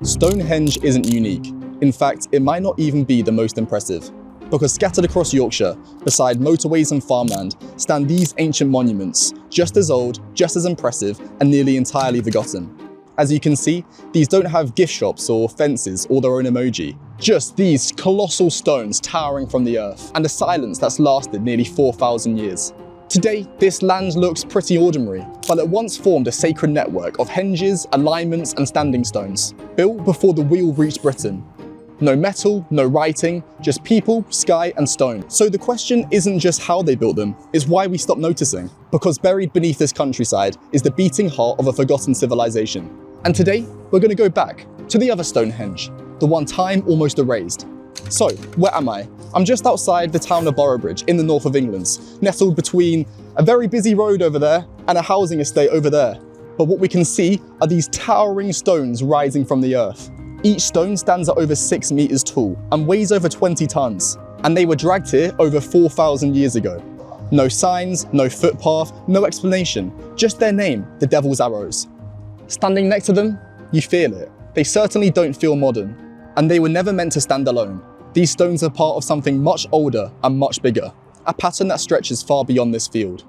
Stonehenge isn't unique. In fact, it might not even be the most impressive. Because scattered across Yorkshire, beside motorways and farmland, stand these ancient monuments, just as old, just as impressive, and nearly entirely forgotten. As you can see, these don't have gift shops or fences or their own emoji. Just these colossal stones towering from the earth, and a silence that's lasted nearly 4,000 years. Today, this land looks pretty ordinary, but it once formed a sacred network of henges, alignments, and standing stones, built before the wheel reached Britain. No metal, no writing, just people, sky, and stone. So the question isn't just how they built them, it's why we stopped noticing. Because buried beneath this countryside is the beating heart of a forgotten civilization. And today, we're going to go back to the other Stonehenge, the one time almost erased. So, where am I? I'm just outside the town of Boroughbridge in the north of England, nestled between a very busy road over there and a housing estate over there. But what we can see are these towering stones rising from the earth. Each stone stands at over 6 meters tall and weighs over 20 tons. And they were dragged here over 4,000 years ago. No signs, no footpath, no explanation, just their name, the Devil's Arrows. Standing next to them, you feel it. They certainly don't feel modern. And they were never meant to stand alone. These stones are part of something much older and much bigger, a pattern that stretches far beyond this field.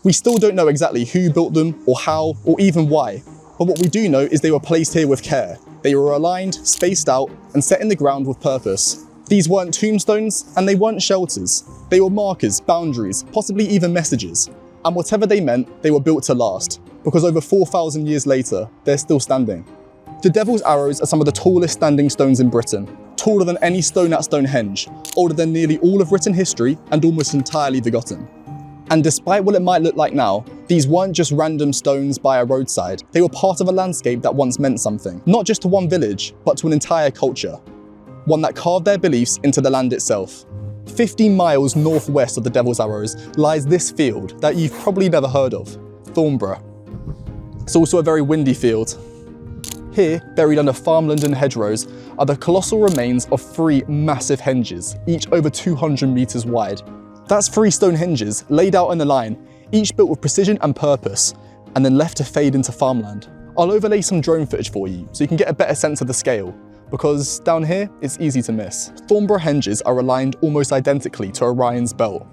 We still don't know exactly who built them, or how, or even why, but what we do know is they were placed here with care. They were aligned, spaced out, and set in the ground with purpose. These weren't tombstones, and they weren't shelters. They were markers, boundaries, possibly even messages. And whatever they meant, they were built to last, because over 4,000 years later, they're still standing. The Devil's Arrows are some of the tallest standing stones in Britain, taller than any stone at Stonehenge, older than nearly all of written history, and almost entirely forgotten. And despite what it might look like now, these weren't just random stones by a roadside. They were part of a landscape that once meant something, not just to one village, but to an entire culture. One that carved their beliefs into the land itself. 15 miles northwest of the Devil's Arrows lies this field that you've probably never heard of, Thornborough. It's also a very windy field. Here, buried under farmland and hedgerows, are the colossal remains of 3 massive henges, each over 200 meters wide. That's 3 stone henges laid out in a line, each built with precision and purpose, and then left to fade into farmland. I'll overlay some drone footage for you so you can get a better sense of the scale, because down here, it's easy to miss. Thornborough Henges are aligned almost identically to Orion's belt,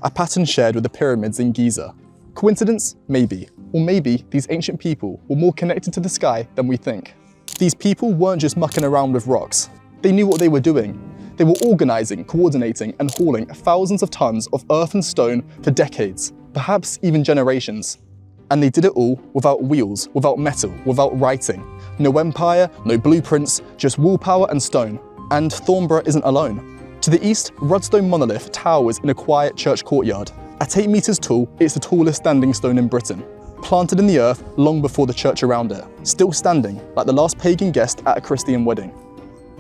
a pattern shared with the pyramids in Giza. Coincidence? Maybe. Or maybe these ancient people were more connected to the sky than we think. These people weren't just mucking around with rocks. They knew what they were doing. They were organizing, coordinating, and hauling thousands of tons of earth and stone for decades, perhaps even generations. And they did it all without wheels, without metal, without writing. No empire, no blueprints, just willpower and stone. And Thornborough isn't alone. To the east, Rudston Monolith towers in a quiet church courtyard. At 8 meters tall, it's the tallest standing stone in Britain, planted in the earth long before the church around it, still standing like the last pagan guest at a Christian wedding.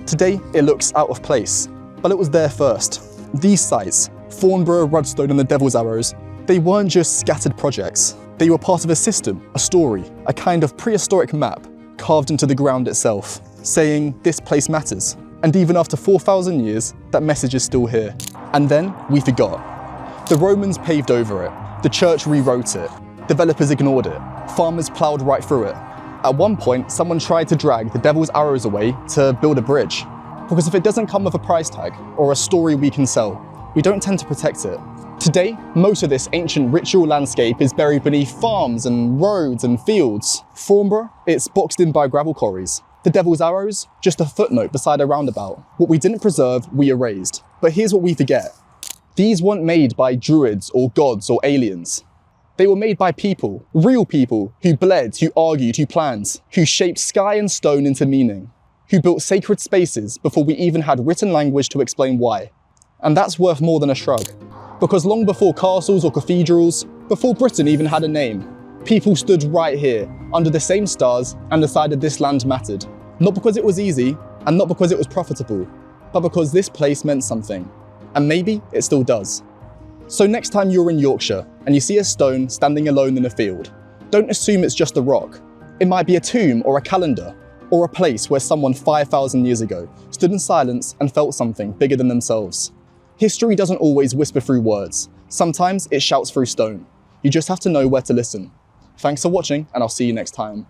Today, it looks out of place, but it was there first. These sites, Thornborough, Rudston, and the Devil's Arrows, they weren't just scattered projects. They were part of a system, a story, a kind of prehistoric map carved into the ground itself, saying this place matters. And even after 4,000 years, that message is still here. And then we forgot. The Romans paved over it, the church rewrote it, developers ignored it, farmers ploughed right through it. At one point, someone tried to drag the Devil's Arrows away to build a bridge. Because if it doesn't come with a price tag or a story we can sell, we don't tend to protect it. Today, most of this ancient ritual landscape is buried beneath farms and roads and fields. Thornborough, it's boxed in by gravel quarries. The Devil's Arrows, just a footnote beside a roundabout. What we didn't preserve, we erased. But here's what we forget. These weren't made by druids or gods or aliens. They were made by people, real people, who bled, who argued, who planned, who shaped sky and stone into meaning, who built sacred spaces before we even had written language to explain why. And that's worth more than a shrug. Because long before castles or cathedrals, before Britain even had a name, people stood right here, under the same stars, and decided this land mattered. Not because it was easy, and not because it was profitable, but because this place meant something. And maybe it still does. So next time you're in Yorkshire and you see a stone standing alone in a field, don't assume it's just a rock. It might be a tomb or a calendar, or a place where someone 5,000 years ago stood in silence and felt something bigger than themselves. History doesn't always whisper through words. Sometimes it shouts through stone. You just have to know where to listen. Thanks for watching, and I'll see you next time.